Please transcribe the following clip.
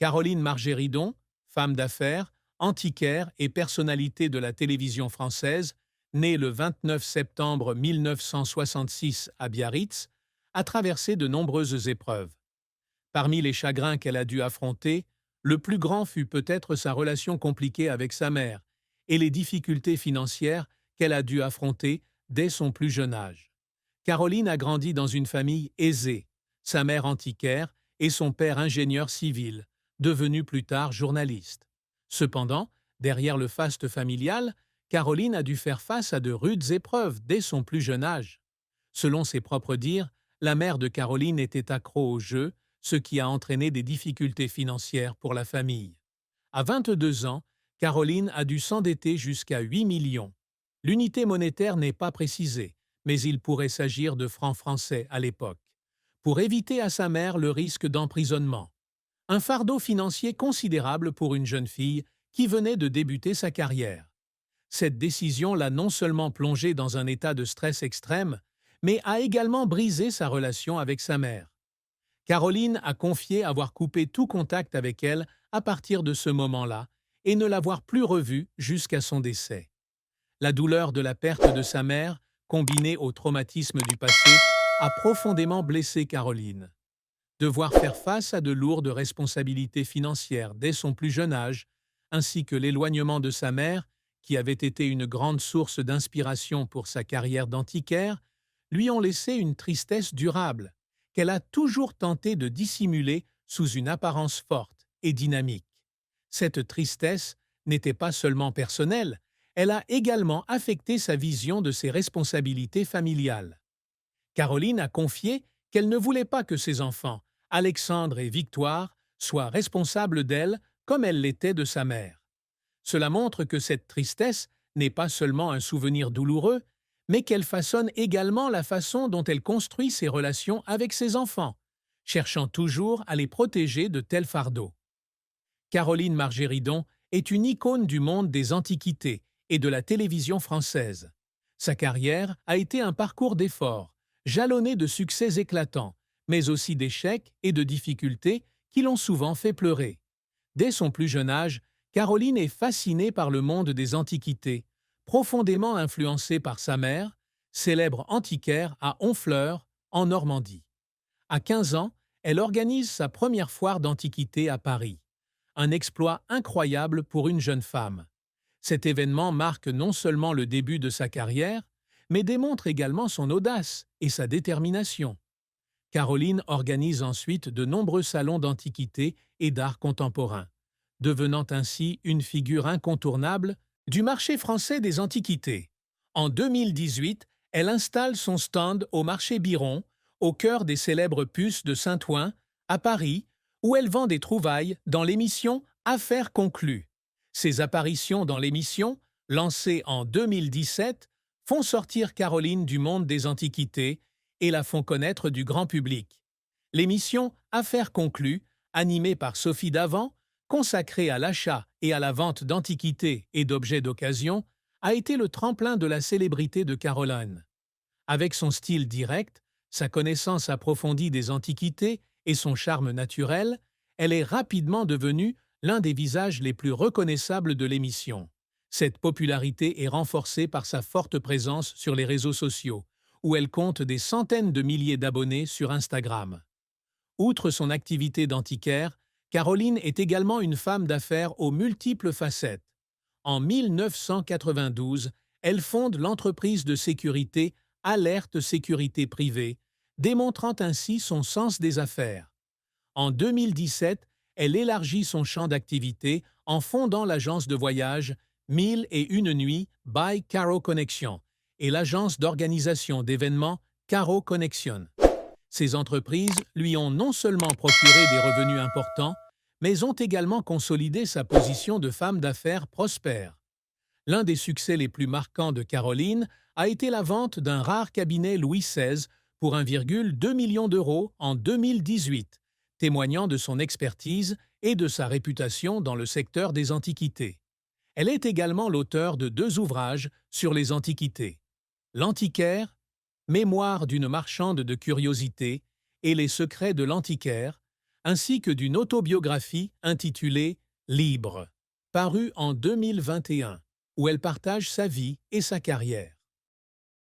Caroline Margéridon, femme d'affaires, antiquaire et personnalité de la télévision française, née le 29 septembre 1966 à Biarritz, a traversé de nombreuses épreuves. Parmi les chagrins qu'elle a dû affronter, le plus grand fut peut-être sa relation compliquée avec sa mère et les difficultés financières qu'elle a dû affronter dès son plus jeune âge. Caroline a grandi dans une famille aisée, sa mère antiquaire et son père ingénieur civil, devenu plus tard journaliste. Cependant, derrière le faste familial, Caroline a dû faire face à de rudes épreuves dès son plus jeune âge. Selon ses propres dires, la mère de Caroline était accro au jeu, ce qui a entraîné des difficultés financières pour la famille. À 22 ans, Caroline a dû s'endetter jusqu'à 8 millions. L'unité monétaire n'est pas précisée, mais il pourrait s'agir de francs français à l'époque, pour éviter à sa mère le risque d'emprisonnement. Un fardeau financier considérable pour une jeune fille qui venait de débuter sa carrière. Cette décision l'a non seulement plongée dans un état de stress extrême, mais a également brisé sa relation avec sa mère. Caroline a confié avoir coupé tout contact avec elle à partir de ce moment-là et ne l'avoir plus revue jusqu'à son décès. La douleur de la perte de sa mère, combinée au traumatisme du passé, a profondément blessé Caroline. Devoir faire face à de lourdes responsabilités financières dès son plus jeune âge, ainsi que l'éloignement de sa mère, qui avait été une grande source d'inspiration pour sa carrière d'antiquaire, lui ont laissé une tristesse durable, qu'elle a toujours tenté de dissimuler sous une apparence forte et dynamique. Cette tristesse n'était pas seulement personnelle, elle a également affecté sa vision de ses responsabilités familiales. Caroline a confié qu'elle ne voulait pas que ses enfants, Alexandre et Victoire, soient responsables d'elle comme elle l'était de sa mère. Cela montre que cette tristesse n'est pas seulement un souvenir douloureux, mais qu'elle façonne également la façon dont elle construit ses relations avec ses enfants, cherchant toujours à les protéger de tels fardeaux. Caroline Margéridon est une icône du monde des antiquités et de la télévision française. Sa carrière a été un parcours d'efforts, jalonné de succès éclatants, mais aussi d'échecs et de difficultés qui l'ont souvent fait pleurer. Dès son plus jeune âge, Caroline est fascinée par le monde des antiquités, profondément influencée par sa mère, célèbre antiquaire à Honfleur, en Normandie. À 15 ans, elle organise sa première foire d'antiquités à Paris. Un exploit incroyable pour une jeune femme. Cet événement marque non seulement le début de sa carrière, mais démontre également son audace et sa détermination. Caroline organise ensuite de nombreux salons d'antiquités et d'art contemporain, devenant ainsi une figure incontournable du marché français des antiquités. En 2018, elle installe son stand au marché Biron, au cœur des célèbres puces de Saint-Ouen, à Paris, où elle vend des trouvailles dans l'émission Affaires conclues. Ses apparitions dans l'émission, lancée en 2017, font sortir Caroline du monde des antiquités et la font connaître du grand public. L'émission Affaires conclues, animée par Sophie Davant, consacrée à l'achat et à la vente d'antiquités et d'objets d'occasion, a été le tremplin de la célébrité de Caroline. Avec son style direct, sa connaissance approfondie des antiquités et son charme naturel, elle est rapidement devenue l'un des visages les plus reconnaissables de l'émission. Cette popularité est renforcée par sa forte présence sur les réseaux sociaux, où elle compte des centaines de milliers d'abonnés sur Instagram. Outre son activité d'antiquaire, Caroline est également une femme d'affaires aux multiples facettes. En 1992, elle fonde l'entreprise de sécurité Alerte Sécurité Privée, démontrant ainsi son sens des affaires. En 2017, elle élargit son champ d'activité en fondant l'agence de voyage 1001 nuits by Caro Connection et l'agence d'organisation d'événements Caro Connection. Ces entreprises lui ont non seulement procuré des revenus importants, mais ont également consolidé sa position de femme d'affaires prospère. L'un des succès les plus marquants de Caroline a été la vente d'un rare cabinet Louis XVI pour 1,2 million d'euros en 2018, témoignant de son expertise et de sa réputation dans le secteur des antiquités. Elle est également l'auteure de 2 ouvrages sur les antiquités. L'Antiquaire, Mémoire d'une marchande de curiosités, et Les secrets de l'antiquaire, ainsi que d'une autobiographie intitulée Libre, parue en 2021, où elle partage sa vie et sa carrière.